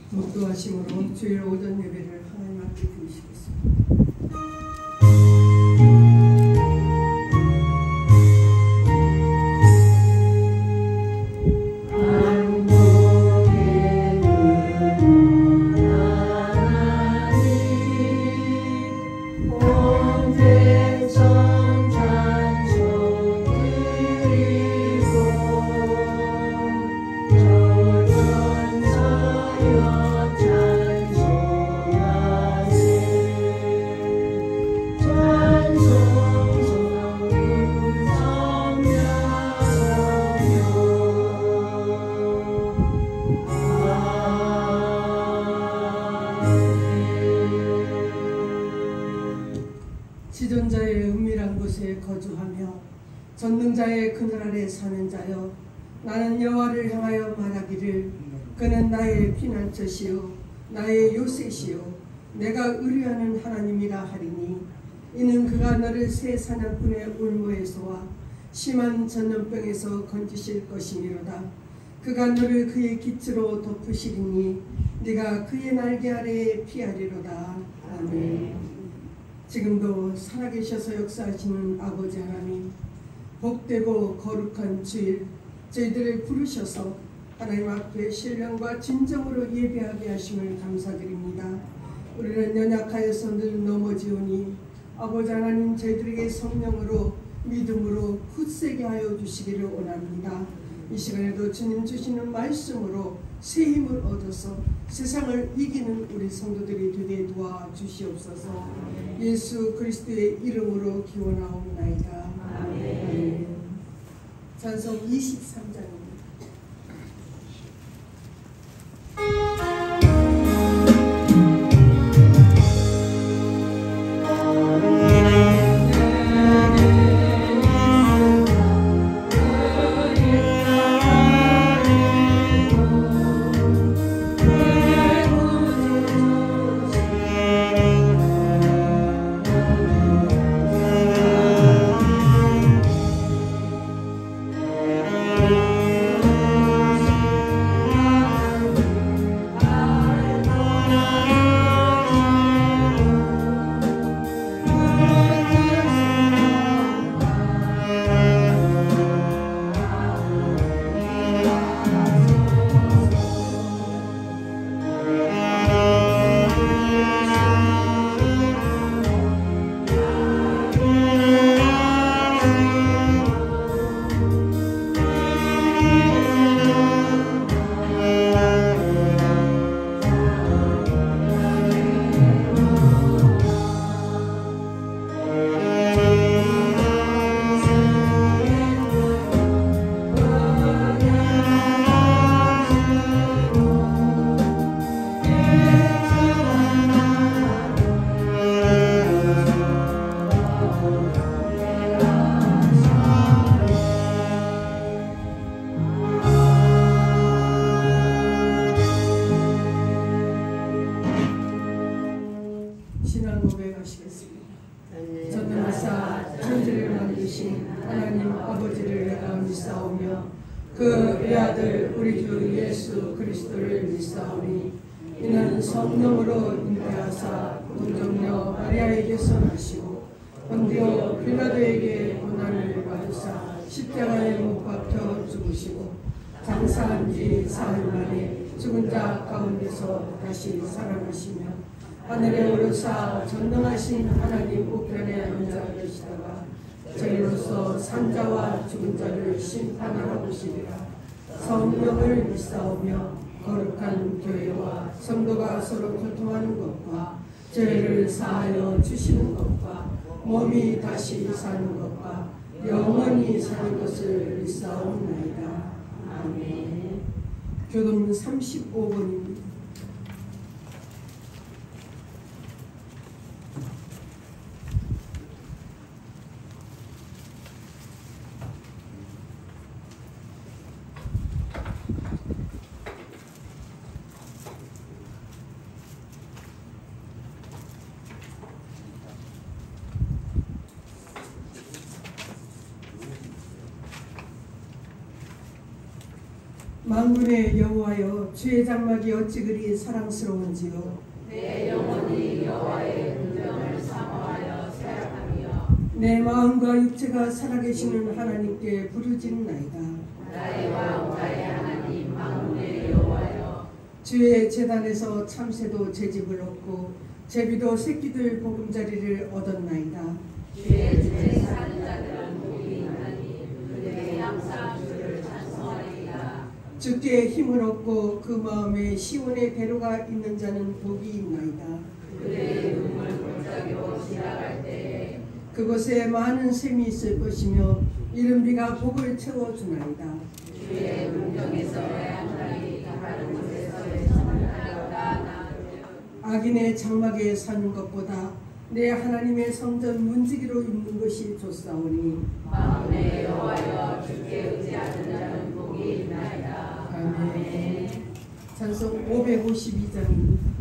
목도하심으로 주일 오전 예배를 하나님 앞에 드리시겠습니다. 지존자의 은밀한 곳에 거주하며 전능자의 그늘 아래 사는 자여, 나는 여호와를 향하여 말하기를 그는 나의 피난처시요 나의 요새시요 내가 의뢰하는 하나님이라 하리니, 이는 그가 너를 새 사냥꾼의 울모에서와 심한 전염병에서 건지실 것이니로다. 그가 너를 그의 깃으로 덮으시리니 네가 그의 날개 아래에 피하리로다. 아멘. 지금도 살아계셔서 역사하시는 아버지 하나님, 복되고 거룩한 주일 저희들을 부르셔서 하나님 앞에 신령과 진정으로 예배하게 하심을 감사드립니다. 우리는 연약하여서 늘 넘어지오니 아버지 하나님, 저희들에게 성령으로 믿음으로 굳세게 하여 주시기를 원합니다. 이 시간에도 주님 주시는 말씀으로 새 힘을 얻어서 세상을 이기는 우리 성도들이 되게 도와주시옵소서. 예수 그리스도의 이름으로 기원하옵나이다. 아멘. 찬송 23장입니다. 신앙 고백하시겠습니다. 전능하사 천지를 만드신 하나님 아버지를 내가 믿사오며 그 외아들 우리 주 예수 그리스도를 믿사오니, 이는 성령으로 잉태하사 동정녀 마리아에게서 나시고 본디오 빌라도에게 고난을 받으사 십자가에 못 박혀 죽으시고 장사한 지 사흘 만에 죽은 자 가운데서 다시 살아나시며 하늘에 오르사 전능하신 하나님 우편에 앉아 계시다가 저희로서 산자와 죽은 자를 심판하러 오시리라. 성령을 믿사오며 거룩한 교회와 성도가 서로 교통하는 것과 죄를 사하여 주시는 것과 몸이 다시 사는 것과 영원히 사는 것을 믿사옵나이다. 아멘. 교동 35번입니다. 만군의 여호와여, 주의 장막이 어찌 그리 사랑스러운지요. 내 영혼이 여호와의 긍정을 사모하여 생각하며 내 마음과 육체가 살아계시는 하나님께 부르짖나이다. 나의 왕 나의 하나님 만군의 여호와여, 주의 제단에서 참새도 제집을 얻고 제비도 새끼들 보금자리를 얻었나이다. 주의 집에 사는 자들은 복이 있나니 그들이 항상 주를 찬송하리이다. 주께 힘을 얻고 그 마음에 시온의 배로가 있는 자는 복이 있나이다. 그들의 눈물 골짜기로 지나갈 때에 그곳에 많은 샘이 있을 것이며 이른 비가 복을 채워주나이다. 주의 궁정에서 양날이 다른 곳에서의 성문하였다. 나으며 악인의 장막에 사는 것보다 내 하나님의 성전 문지기로 있는 것이 좋사오니. 마음의 여호와여, 주께 의지하는 자는 복이 있나이다. 아멘. 찬송 552장입니다.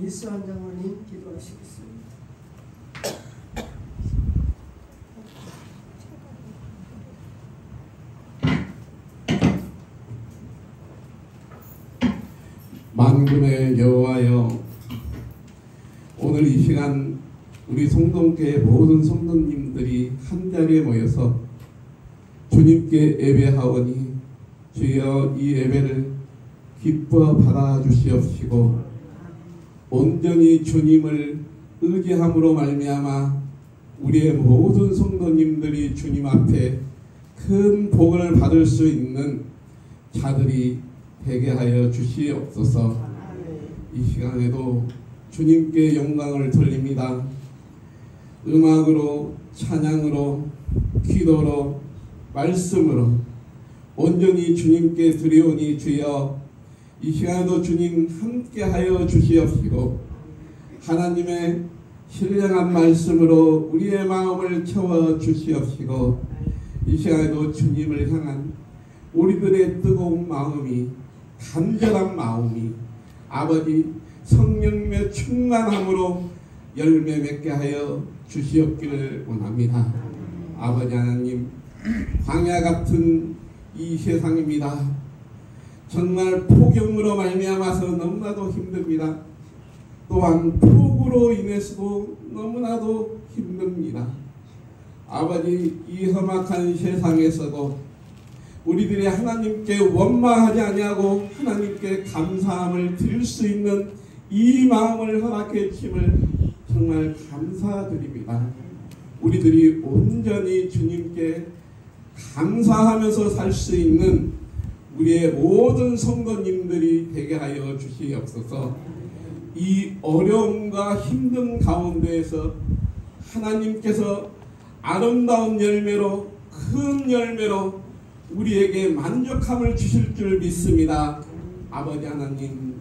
이수환 장로님 기도하시겠습니다. 만군의 여호와여, 오늘 이 시간 우리 성동교회 모든 성도님들이 한자리에 모여서 주님께 예배하오니 주여 이 예배를 기뻐 받아주시옵시고 온전히 주님을 의지함으로 말미암아 우리의 모든 성도님들이 주님 앞에 큰 복을 받을 수 있는 자들이 되게 하여 주시옵소서. 이 시간에도 주님께 영광을 돌립니다. 음악으로, 찬양으로, 기도로, 말씀으로 온전히 주님께 드리오니 주여 이 시간에도 주님 함께하여 주시옵시고 하나님의 신령한 말씀으로 우리의 마음을 채워 주시옵시고 이 시간에도 주님을 향한 우리들의 뜨거운 마음이 간절한 마음이 아버지 성령님의 충만함으로 열매 맺게 하여 주시옵기를 원합니다. 아버지 하나님, 광야 같은 이 세상입니다. 정말 폭염으로 말미암아서 너무나도 힘듭니다. 또한 폭우로 인해서도 너무나도 힘듭니다. 아버지, 이 험악한 세상에서도 우리들이 하나님께 원망하지 아니하고 하나님께 감사함을 드릴 수 있는 이 마음을 허락해 주심을 정말 감사드립니다. 우리들이 온전히 주님께 감사하면서 살 수 있는 우리의 모든 성도님들이 되게 하여 주시옵소서. 이 어려움과 힘든 가운데에서 하나님께서 아름다운 열매로, 큰 열매로 우리에게 만족함을 주실 줄 믿습니다. 아버지 하나님,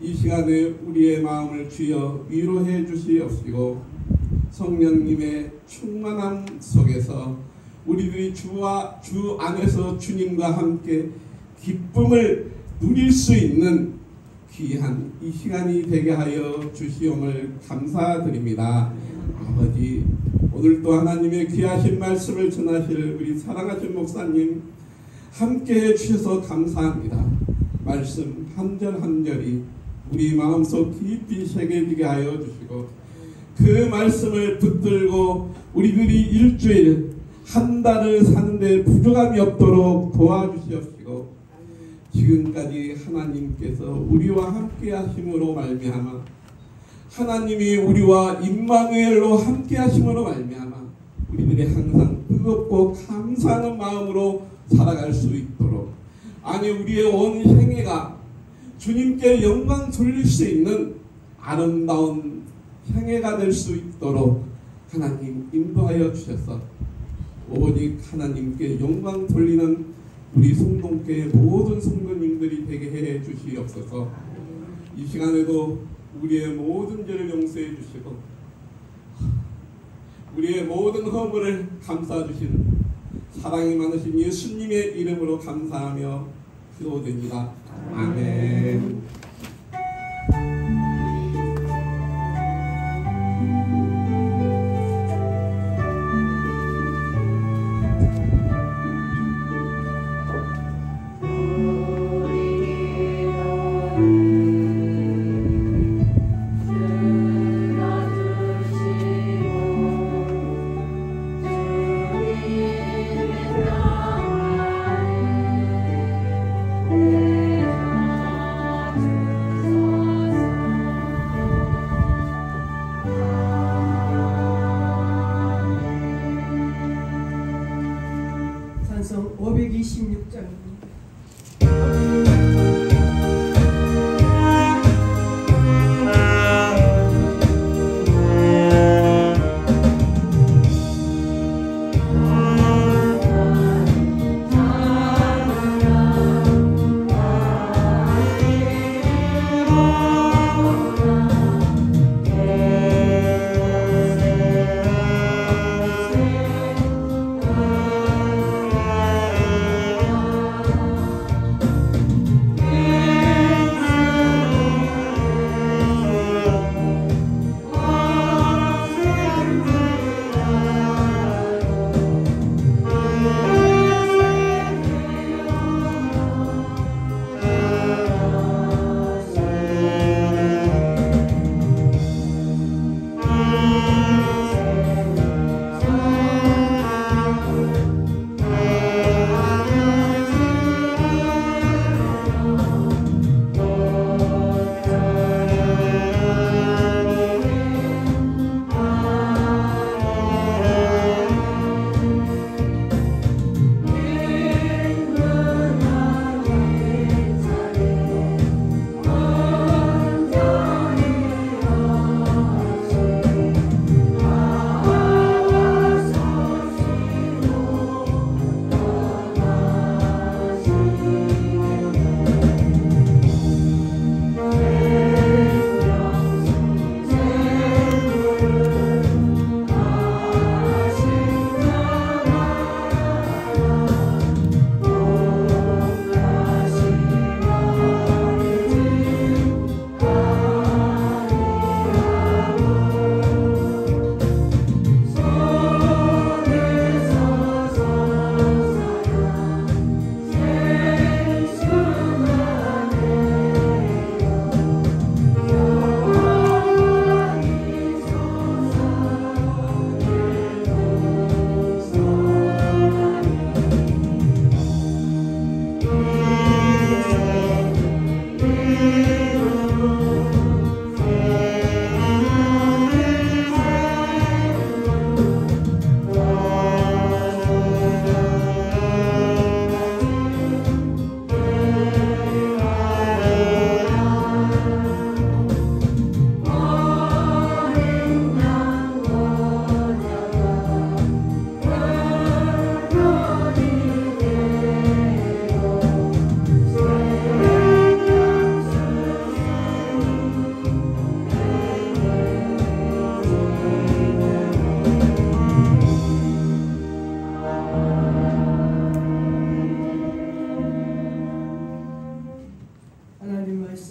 이 시간에 우리의 마음을 주여 위로해 주시옵시고 성령님의 충만함 속에서 우리들이 주 안에서 주님과 함께 기쁨을 누릴 수 있는 귀한 이 시간이 되게 하여 주시옵을 감사드립니다. 아버지, 오늘도 하나님의 귀하신 말씀을 전하실 우리 사랑하신 목사님 함께 해주셔서 감사합니다. 말씀 한 절 한 절이 우리 마음속 깊이 새겨지게 하여 주시고 그 말씀을 붙들고 우리들이 일주일 한 달을 사는데 부족함이 없도록 도와주시옵시고 지금까지 하나님께서 우리와 함께 하심으로 말미암아 하나님이 우리와 임마누엘로 함께 하심으로 말미암아 우리들이 항상 뜨겁고 감사하는 마음으로 살아갈 수 있도록, 아니 우리의 온 생애가 주님께 영광 돌릴 수 있는 아름다운 생애가 될 수 있도록 하나님 인도하여 주셔서 오직 하나님께 영광 돌리는 우리 성동교회 모든 성도님들이 되게 해 주시옵소서. 이 시간에도 우리의 모든 죄를 용서해 주시고 우리의 모든 허물을 감싸 주시는 사랑이 많으신 예수님의 이름으로 감사하며 기도드립니다. 아멘.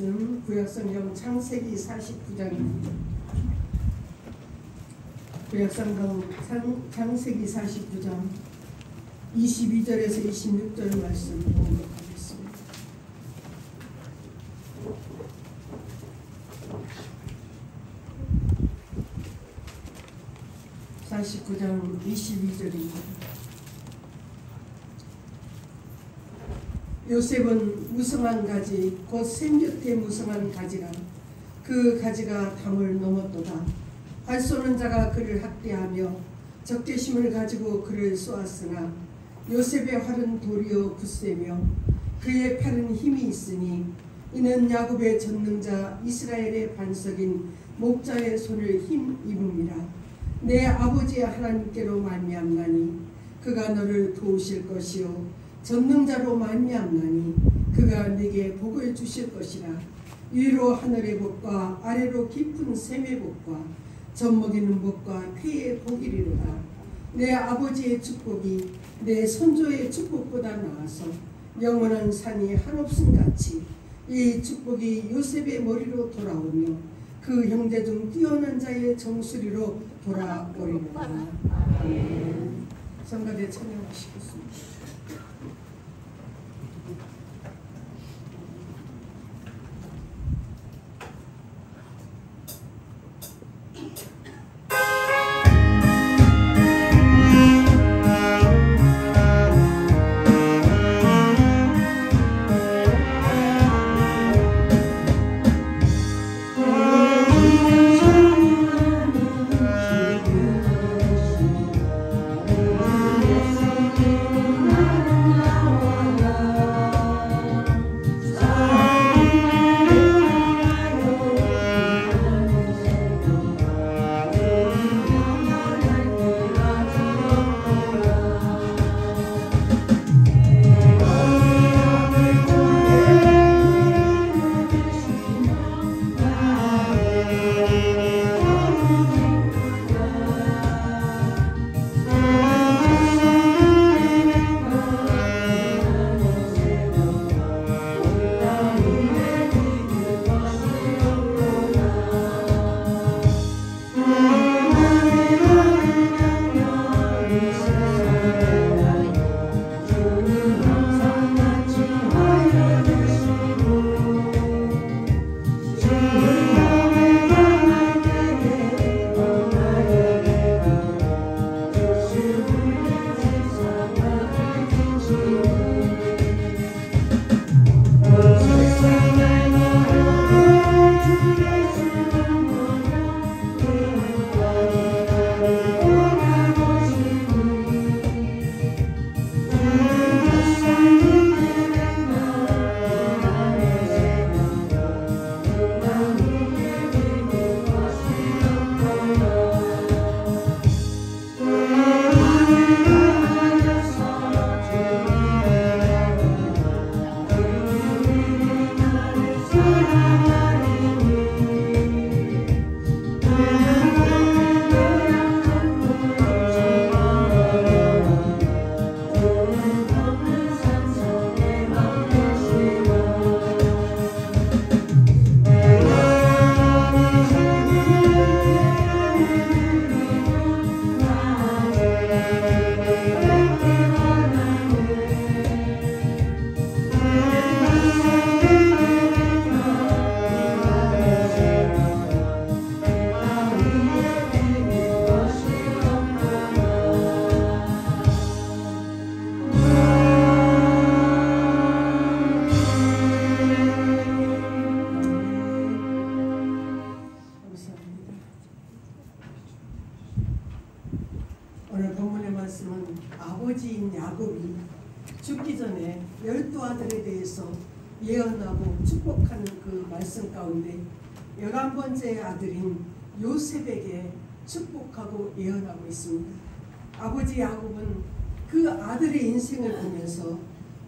말씀은 구약성경 창세기 49장입니다. 구약성경 창세기 49장 22절에서 26절 말씀 공독하겠습니다. 49장 22절입니다. 요셉은 무성한 가지 곧 샘곁에 무성한 가지라 그 가지가 담을 넘었도다. 활 쏘는 자가 그를 학대하며 적개심을 가지고 그를 쏘았으나 요셉의 활은 도리어 굳세며 그의 팔은 힘이 있으니 이는 야곱의 전능자 이스라엘의 반석인 목자의 손을 힘입음이라. 내 아버지의 하나님께로 말미암나니 그가 너를 도우실 것이요 전능자로 말미암나니 그가 네게 복을 주실 것이라. 위로 하늘의 복과 아래로 깊은 샘의 복과 젖먹이는 복과 폐의 복이리로다. 내 아버지의 축복이 내 선조의 축복보다 나아서 영원한 산이 한없음 같이 이 축복이 요셉의 머리로 돌아오며 그 형제 중 뛰어난 자의 정수리로 돌아오리로다. 성가대 찬양하시겠습니다. 오늘 본문의 말씀은 아버지인 야곱이 죽기 전에 12아들에 대해서 예언하고 축복하는 그 말씀 가운데 11번째 아들인 요셉에게 축복하고 예언하고 있습니다. 아버지 야곱은 그 아들의 인생을 보면서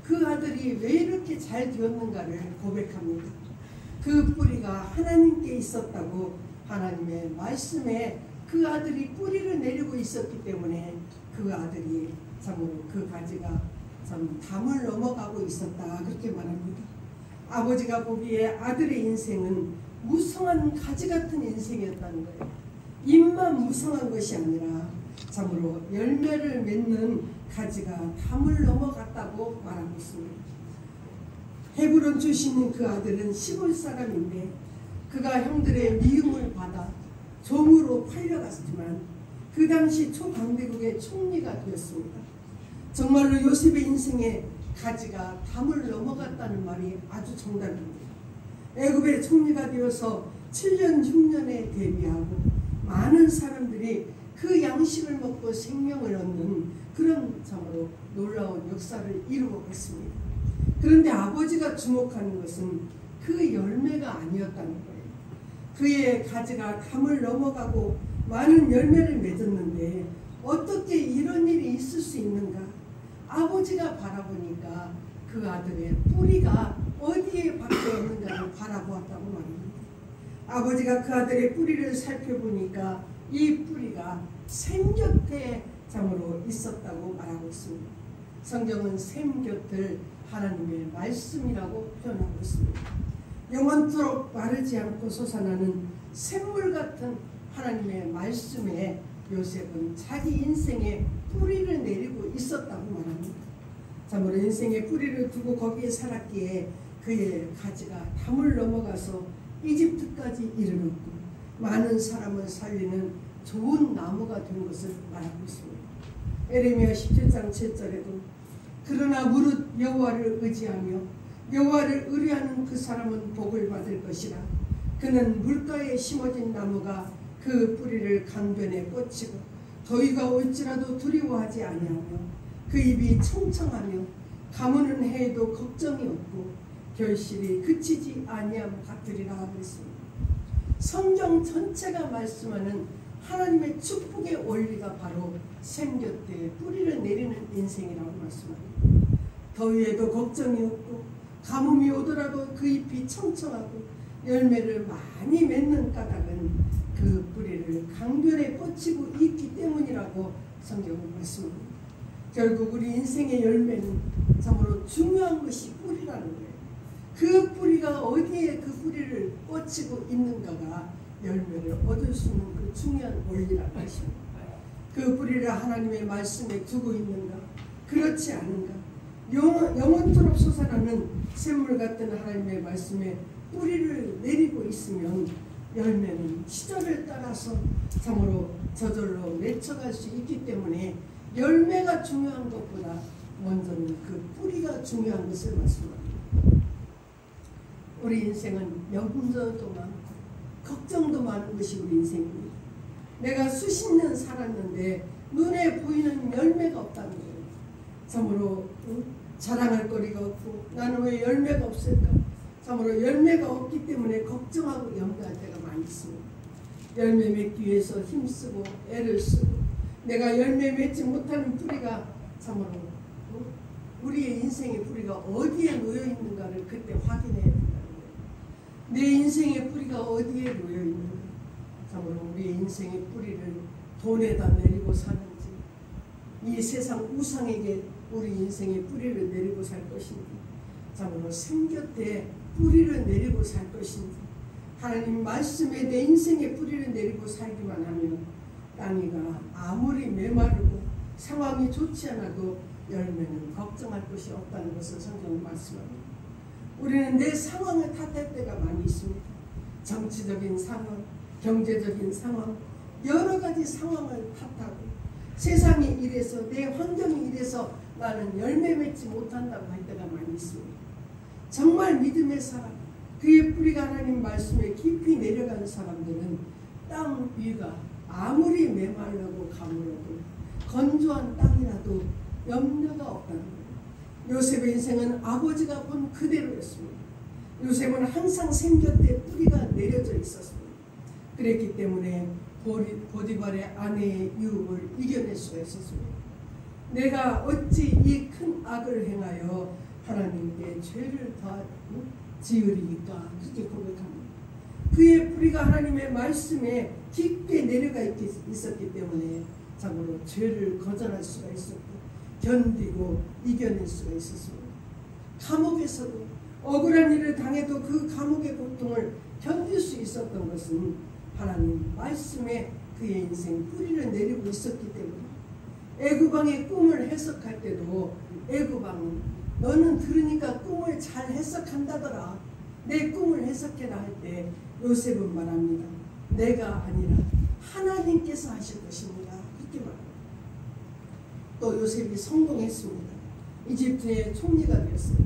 그 아들이 왜 이렇게 잘 되었는가를 고백합니다. 그 뿌리가 하나님께 있었다고 하나님의 말씀에 그 아들이 뿌리를 내리고 있었기 때문에 그 아들이 참으로 그 가지가 참 담을 넘어가고 있었다 그렇게 말합니다. 아버지가 보기에 아들의 인생은 무성한 가지 같은 인생이었다는 거예요. 잎만 무성한 것이 아니라 참으로 열매를 맺는 가지가 담을 넘어갔다고 말하고 있습니다. 헤브론 출신인 그 아들은 시골 사람인데 그가 형들의 미움을 받아 종으로 팔려갔지만 그 당시 초강대국의 총리가 되었습니다. 정말로 요셉의 인생에 가지가 담을 넘어갔다는 말이 아주 정답입니다. 애굽의 총리가 되어서 7년 흉년에 대비하고 많은 사람들이 그 양식을 먹고 생명을 얻는 그런 참으로 놀라운 역사를 이루어갔습니다. 그런데 아버지가 주목하는 것은 그 열매가 아니었다는 거예요. 그의 가지가 담을 넘어가고 많은 열매를 맺었는데 어떻게 이런 일이 있을 수 있는가? 아버지가 바라보니까 그 아들의 뿌리가 어디에 박혀 있는가를 바라보았다고 말합니다. 아버지가 그 아들의 뿌리를 살펴보니까 이 뿌리가 샘 곁에 참으로 있었다고 말하고 있습니다. 성경은 샘 곁을 하나님의 말씀이라고 표현하고 있습니다. 영원토록 마르지 않고 솟아나는 샘물 같은 하나님의 말씀에 요셉은 자기 인생에 뿌리를 내리고 있었다고 말합니다. 참으로 인생에 뿌리를 두고 거기에 살았기에 그의 가지가 담을 넘어가서 이집트까지 이르렀고 많은 사람을 살리는 좋은 나무가 된 것을 말하고 있습니다. 에레미야 17장 7절에도 그러나 무릇 여호와를 의지하며 여호와를 의뢰하는 그 사람은 복을 받을 것이라. 그는 물가에 심어진 나무가 그 뿌리를 강변에 뻗치고 더위가 올지라도 두려워하지 아니하며 그 입이 청청하며 가무는 해에도 걱정이 없고 결실이 그치지 아니함 같으리라 하고 있습니다. 성경 전체가 말씀하는 하나님의 축복의 원리가 바로 샘 곁에 뿌리를 내리는 인생이라고 말씀합니다. 더위에도 걱정이 없고 가뭄이 오더라도 그 잎이 청청하고 열매를 많이 맺는 까닭은 그 뿌리를 강변에 뻗치고 있기 때문이라고 성경은 말씀합니다. 결국 우리 인생의 열매는 참으로 중요한 것이 뿌리라는 거예요. 그 뿌리가 어디에 그 뿌리를 뻗치고 있는가가 열매를 얻을 수 있는 그 중요한 원리라는 것입니다. 그 뿌리를 하나님의 말씀에 두고 있는가? 그렇지 않은가? 영원토록 솟아나는 샘물 같은 하나님의 말씀에 뿌리를 내리고 있으면 열매는 시절을 따라서 참으로 저절로 맺혀갈 수 있기 때문에 열매가 중요한 것보다 먼저는 그 뿌리가 중요한 것을 말씀합니다. 우리 인생은 염려도 많고 걱정도 많은 것이 우리 인생입니다. 내가 수십 년 살았는데 눈에 보이는 열매가 없다는 거예요. 참으로 자랑할 거리가 없고 나는 왜 열매가 없을까? 참으로 열매가 없기 때문에 걱정하고 염려할 때가 많이 있습니다. 열매 맺기 위해서 힘쓰고 애를 쓰고 내가 열매 맺지 못하는 뿌리가 참으로 우리의 인생의 뿌리가 어디에 놓여 있는가를 그때 확인해야 된다는 거예요. 내 인생의 뿌리가 어디에 놓여 있는가? 참으로 우리의 인생의 뿌리를 돈에다 내리고 사는지 이 세상 우상에게 우리 인생의 뿌리를 내리고 살 것인지 참으로 샘 곁에 뿌리를 내리고 살 것인지 하나님 말씀에 내 인생의 뿌리를 내리고 살기만 하면 땅이가 아무리 메마르고 상황이 좋지 않아도 열매는 걱정할 것이 없다는 것을 성경은 말씀합니다. 우리는 내 상황을 탓할 때가 많이 있습니다. 정치적인 상황, 경제적인 상황, 여러 가지 상황을 탓하고 세상이 이래서 내 환경이 이래서 나는 열매 맺지 못한다고 할 때가 많이 있습니다. 정말 믿음의 사람, 그의 뿌리가 하나님 말씀에 깊이 내려가는 사람들은 땅 위가 아무리 메말라고 가물어도 건조한 땅이라도 염려가 없다는 거예요. 요셉의 인생은 아버지가 본 그대로였습니다. 요셉은 항상 샘 곁에 뿌리가 내려져 있었습니다. 그랬기 때문에 보디발의 아내의 유혹을 이겨낼 수가 있었습니다. 내가 어찌 이 큰 악을 행하여 하나님께 죄를 더 지으리까 그렇게 고백합니다. 그의 뿌리가 하나님의 말씀에 깊게 내려가 있었기 때문에 참으로 죄를 거절할 수가 있었고 견디고 이겨낼 수가 있었습니다. 감옥에서도 억울한 일을 당해도 그 감옥의 고통을 견딜 수 있었던 것은 하나님 말씀에 그의 인생 뿌리를 내리고 있었기 때문에 애구방의 꿈을 해석할 때도 애구방은 너는 들으니까 꿈을 잘 해석한다더라. 내 꿈을 해석해라 할 때 요셉은 말합니다. 내가 아니라 하나님께서 하실 것입니다. 그렇게 말합니다. 또 요셉이 성공했습니다. 이집트의 총리가 되었어요.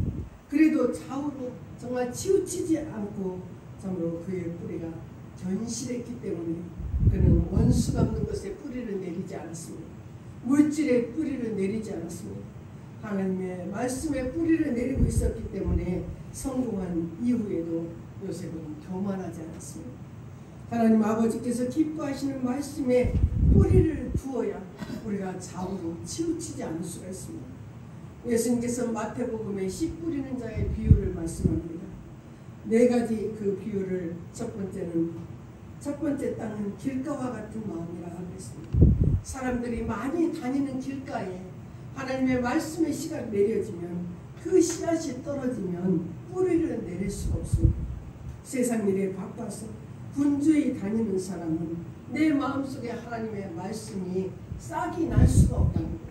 그래도 좌우로 정말 치우치지 않고 정말로 그의 뿌리가 견실했기 때문에 그는 원수 갚는 것에 뿌리를 내리지 않았습니다. 물질의 뿌리를 내리지 않았습니다. 하나님의 말씀에 뿌리를 내리고 있었기 때문에 성공한 이후에도 요셉은 교만하지 않았습니다. 하나님 아버지께서 기뻐하시는 말씀에 뿌리를 두어야 우리가 좌우로 치우치지 않을 수가 있습니다. 예수님께서 마태복음에 씨 뿌리는 자의 비유를 말씀합니다. 네 가지 그 비유를 첫 번째 땅은 길가와 같은 마음이라 하겠습니다. 사람들이 많이 다니는 길가에 하나님의 말씀의 씨가 내려지면 그 씨앗이 떨어지면 뿌리를 내릴 수가 없습니다. 세상 일에 바빠서 분주히 다니는 사람은 내 마음속에 하나님의 말씀이 싹이 날 수가 없다는 거예요.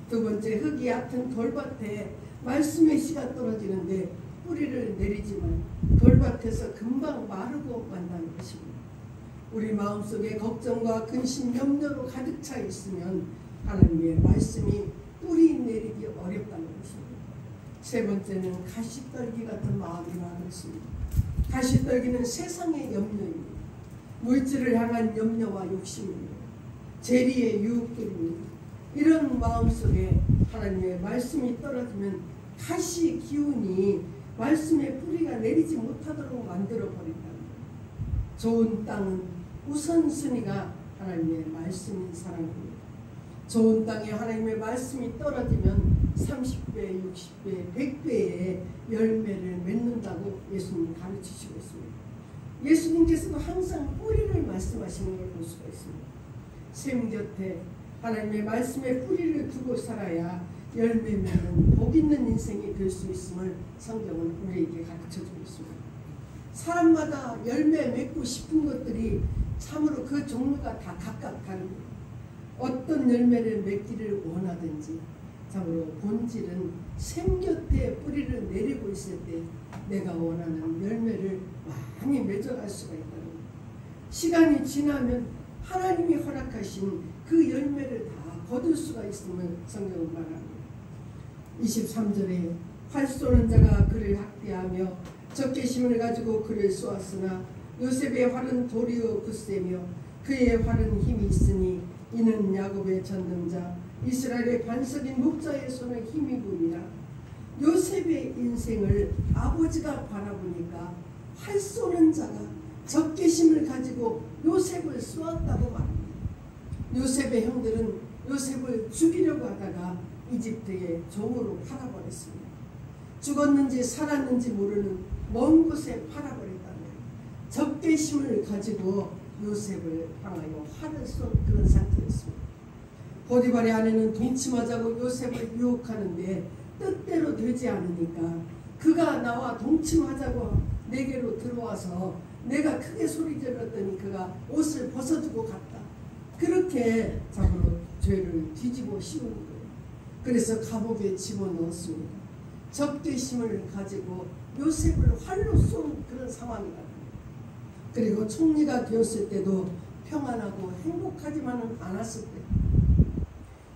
두 번째, 흙이 얕은 돌밭에 말씀의 씨가 떨어지는데 뿌리를 내리지만 돌밭에서 금방 마르고 만다는 것입니다. 우리 마음속에 걱정과 근심, 염려로 가득 차 있으면 하나님의 말씀이 뿌리 내리기 어렵다는 것입니다. 세 번째는 가시떨기 같은 마음이라 그랬습니다. 가시떨기는 세상의 염려입니다. 물질을 향한 염려와 욕심입니다. 재리의 유혹들입니다. 이런 마음속에 하나님의 말씀이 떨어지면 가시 기운이 말씀의 뿌리가 내리지 못하도록 만들어버린다는 거예요. 좋은 땅은 우선순위가 하나님의 말씀인 사람입니다. 좋은 땅에 하나님의 말씀이 떨어지면 30배, 60배, 100배의 열매를 맺는다고 예수님이 가르치시고 있습니다. 예수님께서도 항상 뿌리를 말씀하시는 걸 볼 수가 있습니다. 샘 곁에 하나님의 말씀에 뿌리를 두고 살아야 열매 맺는 복 있는 인생이 될 수 있음을 성경은 우리에게 가르쳐주고 있습니다. 사람마다 열매 맺고 싶은 것들이 참으로 그 종류가 다 각각 다릅니다. 어떤 열매를 맺기를 원하든지 참으로 본질은 샘 곁에 뿌리를 내리고 있을 때 내가 원하는 열매를 많이 맺어갈 수가 있다는 거예요. 시간이 지나면 하나님이 허락하신 그 열매를 다 거둘 수가 있음을 성경은 말합니다. 23절에 활 쏘는 자가 그를 학대하며 적개심을 가지고 그를 쏘았으나 요셉의 활은 도리어 굳세며 그의 활은 힘이 있으니 이는 야곱의 전능자 이스라엘의 반석인 목자의 손에 힘이 붑이라. 요셉의 인생을 아버지가 바라보니까 활 쏘는 자가 적개심을 가지고 요셉을 쏘았다고 말합니다. 요셉의 형들은 요셉을 죽이려고 하다가 이집트의 종으로 팔아버렸습니다. 죽었는지 살았는지 모르는 먼 곳에 팔아버렸다는 적개심을 가지고 요셉을 향하여 활을 쏜 그런 상태였습니다. 보디발의 아내는 동침하자고 요셉을 유혹하는데 뜻대로 되지 않으니까 그가 나와 동침하자고 내게로 들어와서 내가 크게 소리 질렀더니 그가 옷을 벗어두고 갔다. 그렇게 참으로 죄를 뒤집어 씌우는 거예요. 그래서 감옥에 집어넣었습니다. 적개심을 가지고 요셉을 활로 쏜 그런 상황이다. 그리고 총리가 되었을 때도 평안하고 행복하지만은 않았을 때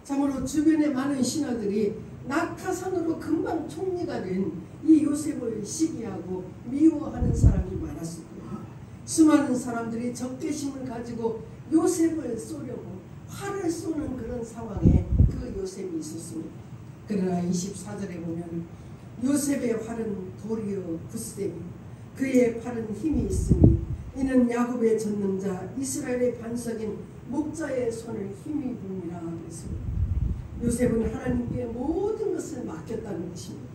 참으로 주변의 많은 신하들이 낙하산으로 금방 총리가 된 이 요셉을 시기하고 미워하는 사람이 많았을 거예요. 수많은 사람들이 적개심을 가지고 요셉을 쏘려고 활을 쏘는 그런 상황에 그 요셉이 있었습니다. 그러나 24절에 보면 요셉의 활은 도리어 굳세며 그의 팔은 힘이 있으니 이는 야곱의 전능자 이스라엘의 반석인 목자의 손을 힘이 붑이라 그랬습니다. 요셉은 하나님께 모든 것을 맡겼다는 것입니다.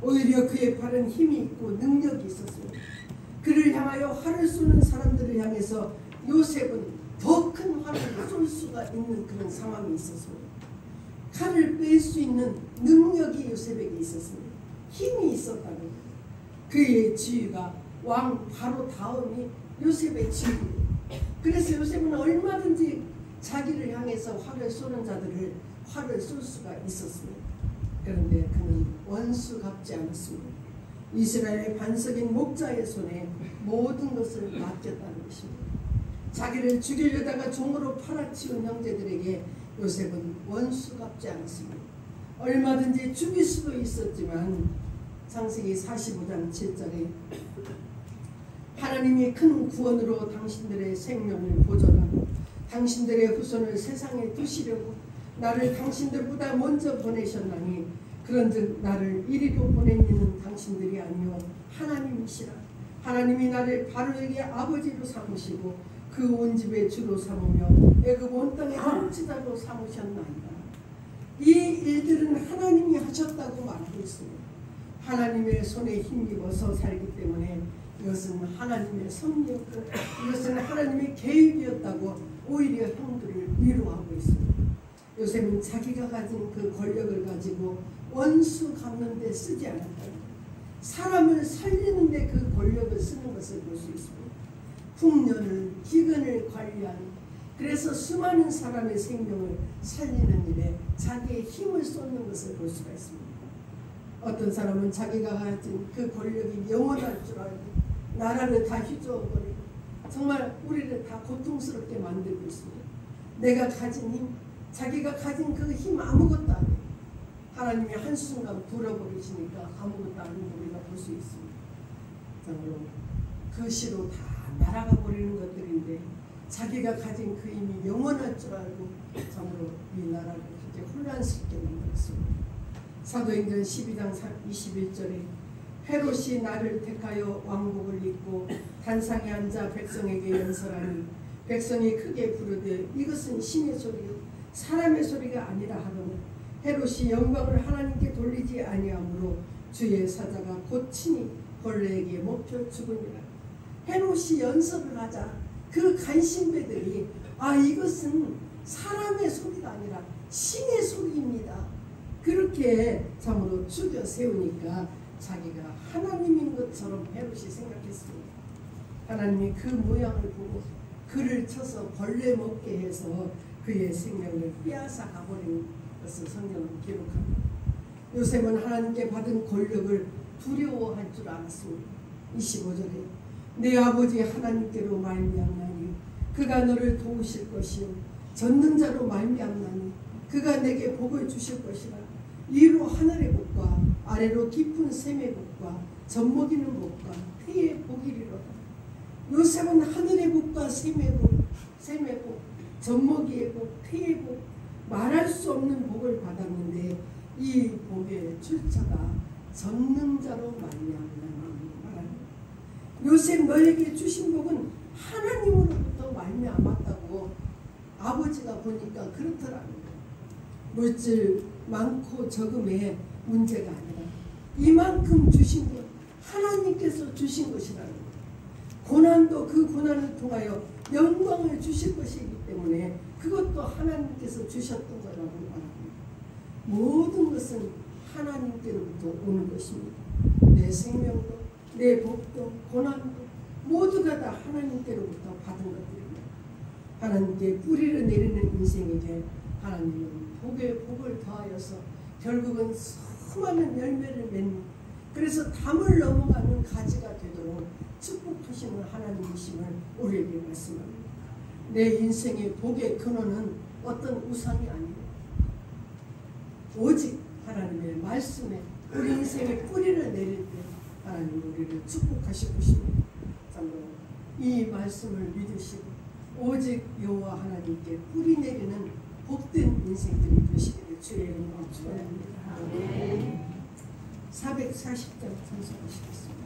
오히려 그의 팔은 힘이 있고 능력이 있었습니다. 그를 향하여 활을 쏘는 사람들을 향해서 요셉은 더 큰 활을 쏠 수가 있는 그런 상황이 있었습니다. 칼을 뺄 수 있는 능력이 요셉에게 있었습니다. 힘이 있었다는 거예요. 그의 지위가 왕 바로 다음이 요셉의 지위예요. 그래서 요셉은 얼마든지 자기를 향해서 활을 쏘는 자들을 활을 쏠 수가 있었습니다. 그런데 그는 원수 갚지 않았습니다. 이스라엘의 반석인 목자의 손에 모든 것을 맡겼다는 것입니다. 자기를 죽이려다가 종으로 팔아치운 형제들에게 요셉은 원수 갚지 않았습니다. 얼마든지 죽일 수도 있었지만 창세기 45장 7절에 하나님이 큰 구원으로 당신들의 생명을 보존하고 당신들의 후손을 세상에 두시려고 나를 당신들보다 먼저 보내셨나니 그런즉 나를 이리로 보낸 이는 당신들이 아니요 하나님이시라. 하나님이 나를 바로에게 아버지로 삼으시고 그 온 집의 주로 삼으며 애굽 온 땅의 통치자로 삼으셨나이다. 이 일들은 하나님이 하셨다고 말하고 있습니다. 하나님의 손에 힘입어서 살기 때문에 이것은 하나님의 섭리였고 이것은 하나님의 계획이었다고 오히려 형들을 위로하고 있습니다. 요셉은 자기가 가진 그 권력을 가지고 원수 갚는 데 쓰지 않았다. 사람을 살리는 데 그 권력을 쓰는 것을 볼 수 있습니다. 풍년을 기근을 관리하는, 그래서 수많은 사람의 생명을 살리는 일에 자기의 힘을 쏟는 것을 볼 수가 있습니다. 어떤 사람은 자기가 가진 그 권력이 영원할 줄 알고 나라를 다 휘저어버리고 정말 우리를 다 고통스럽게 만들고 있습니다. 내가 가진 힘, 자기가 가진 그 힘 아무것도 아니에요. 하나님이 한순간 불어버리시니까 아무것도 아닌 우리가 볼 수 있습니다. 정말로 그 시로 다 날아가 버리는 것들인데 자기가 가진 그 힘이 영원할 줄 알고 정말로 이 나라를 그렇게 혼란스럽게 만들었습니다. 사도행전 12장 21절에 헤롯이 나를 택하여 왕복을 입고 단상에 앉아 백성에게 연설하니 백성이 크게 부르되 이것은 신의 소리요 사람의 소리가 아니라 하더니 헤롯이 영광을 하나님께 돌리지 아니하므로 주의 사자가 곧 친히 벌레에게 먹혀 죽으니라. 헤롯이 연설을 하자 그 간신배들이 이것은 사람의 소리가 아니라 신의 소리입니다. 그렇게 참으로 죽여 세우니까 자기가 하나님인 것처럼 헤롯이 생각했습니다. 하나님이 그 모양을 보고 그를 쳐서 벌레 먹게 해서 그의 생명을 빼앗아 가버린 것을 성경은 기록합니다. 요셉은 하나님께 받은 권력을 두려워할 줄 알았습니다. 25절에 내 아버지 하나님께로 말미암나니 그가 너를 도우실 것이요 전능자로 말미암나니 그가 내게 복을 주실 것이라. 위로 하늘의 복과 아래로 깊은 샘의 복과 젖먹이는 복과 태의 복이리로다. 요셉은 하늘의 복과 샘의 복, 젖먹이의 복, 태의 복, 말할 수 없는 복을 받았는데 이 복의 출처가 전능자로 말미암나니 말합니다. 요셉 너에게 주신 복은 하나님으로부터 말미암았다고 아버지가 보니까 그렇더랍니다. 물질 많고 적음의 문제가 아니라 이만큼 주신 것 하나님께서 주신 것이라는 것. 고난도 그 고난을 통하여 영광을 주실 것이기 때문에 그것도 하나님께서 주셨던 거라고 말합니다. 모든 것은 하나님께로부터 오는 것입니다. 내 생명도 내 복도 고난도 모두가 다 하나님께로부터 받은 것들입니다. 하나님께 뿌리를 내리는 인생에게 하나님은 복에 복을 더하여서 결국은 수많은 열매를 맺는, 그래서 담을 넘어가는 가지가 되도록 축복하시는 하나님이심을 우리에게 말씀합니다. 내 인생의 복의 근원은 어떤 우상이 아니고 오직 하나님의 말씀에 우리 인생의 뿌리를 내릴 때 하나님 우리를 축복하실 것입니다. 참고로 이 말씀을 믿으시고 오직 여호와 하나님께 뿌리 내리는 복된 인생들이 되시기를 주의 이름으로 축원합니다. 440장 참석하시겠습니다.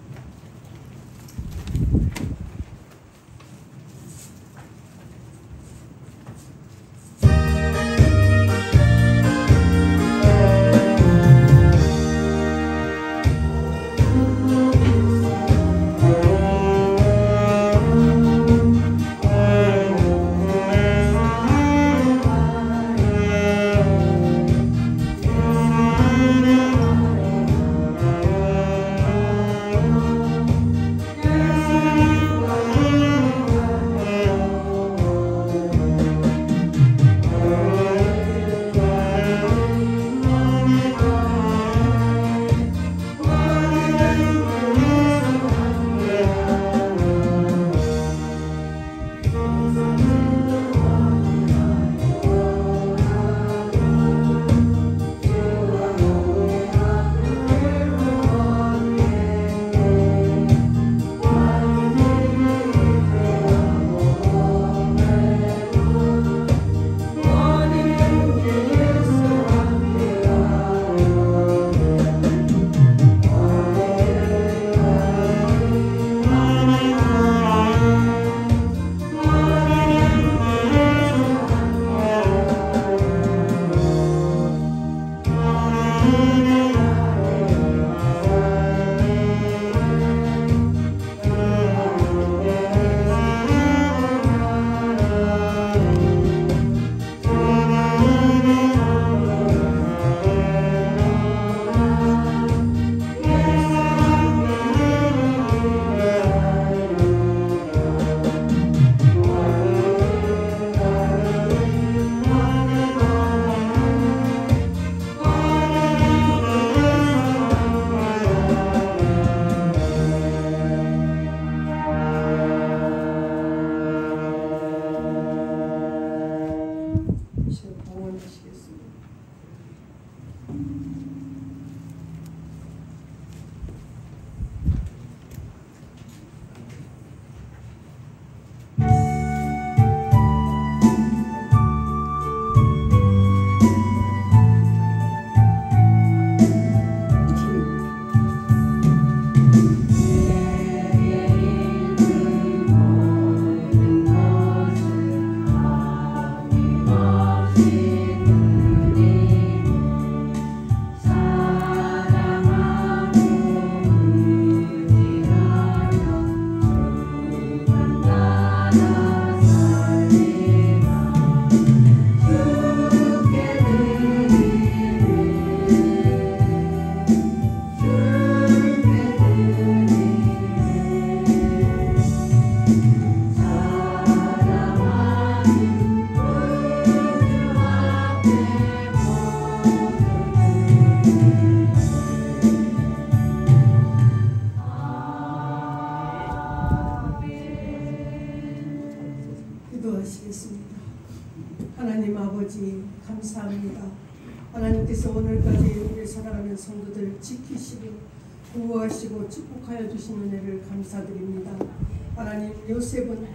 기도하시겠습니다. 하나님 아버지 감사합니다. 하나님께서 오늘까지 우리 사랑하는 성도들 지키시고 보호하시고 축복하여 주신 은혜를 감사드립니다. 하나님 요셉은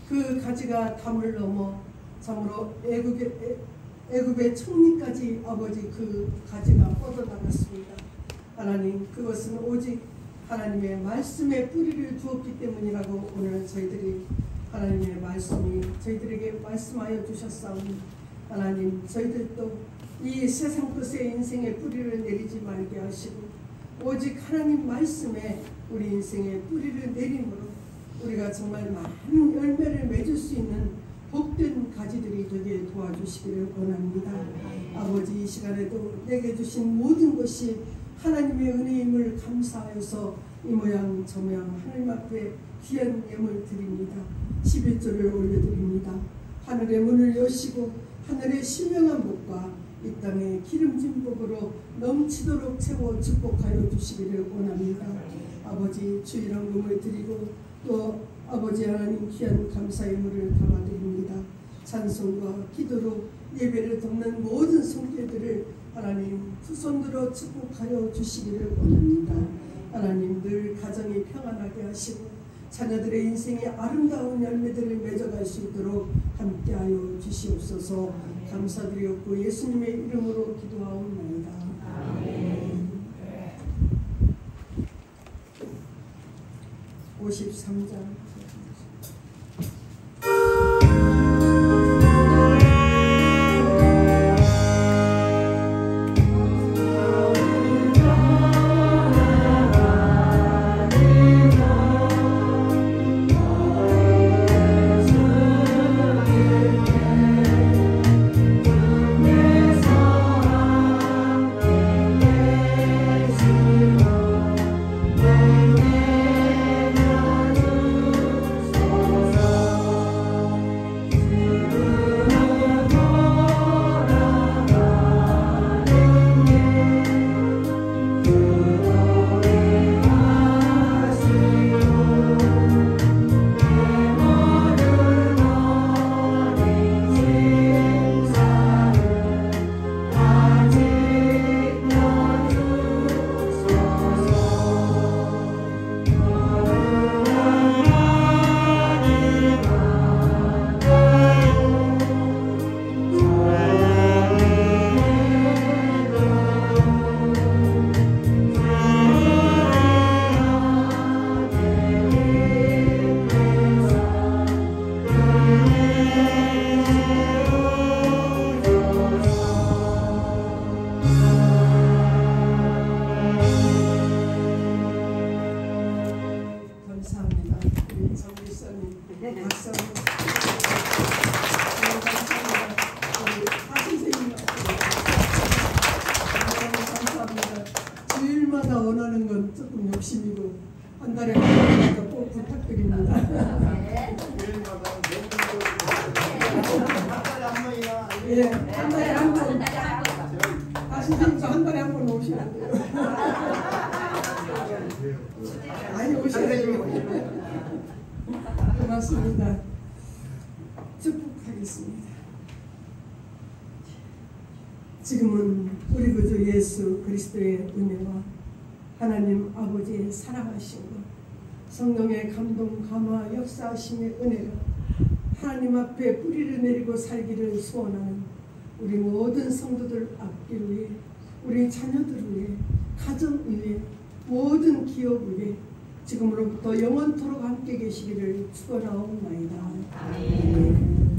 그 가지가 담을 넘어 참으로 애굽의 총리까지 아버지 그 가지가 뻗어나갔습니다. 하나님 그것은 오직 하나님의 말씀에 뿌리를 두었기 때문이라고 오늘 저희들이 하나님의 말씀이 저희들에게 말씀하여 주셨사오니 하나님 저희들도 이 세상 것의 인생의 뿌리를 내리지 말게 하시고 오직 하나님 말씀에 우리 인생의 뿌리를 내림으로 우리가 정말 많은 열매를 맺을 수 있는 복된 가지들이 되게 도와주시기를 원합니다. 아버지 이 시간에도 내게 주신 모든 것이 하나님의 은혜임을 감사하여서 이 모양 저 모양 하나님 앞에 귀한 예물 드립니다. 11조를 올려드립니다. 하늘의 문을 여시고 하늘의 신령한 복과 이 땅의 기름진 복으로 넘치도록 채워 축복하여 주시기를 원합니다. 아버지 주일헌금을 드리고 또 아버지 하나님 귀한 감사 예물을 담아드립니다. 찬송과 기도로 예배를 돕는 모든 손길들을 하나님 두 손들어 축복하여 주시기를 원합니다. 하나님 늘 가정이 평안하게 하시고 자녀들의 인생에 아름다운 열매들을 맺어갈 수 있도록 함께하여 주시옵소서. 감사드리옵고 예수님의 이름으로 기도하옵나이다. 아멘. 53장 원하는 건 조금 욕심이고 한 달에 한 번 꼭 부탁드립니다. 예, 한 달에 한 번. 선생님도 한 달에 한 번 오시면 돼요. 많이 오셔야죠. 고맙습니다. 축복하겠습니다. 지금은 우리 구주 예수 그리스도의 은혜와 하나님 아버지의 사랑하심과 성령의 감동 감화 역사하심의 은혜가 하나님 앞에 뿌리를 내리고 살기를 소원하는 우리 모든 성도들 앞길 위해 우리 자녀들 위해 가정 위해 모든 기업 위해 지금으로부터 영원토록 함께 계시기를 축원하옵나이다. 아멘.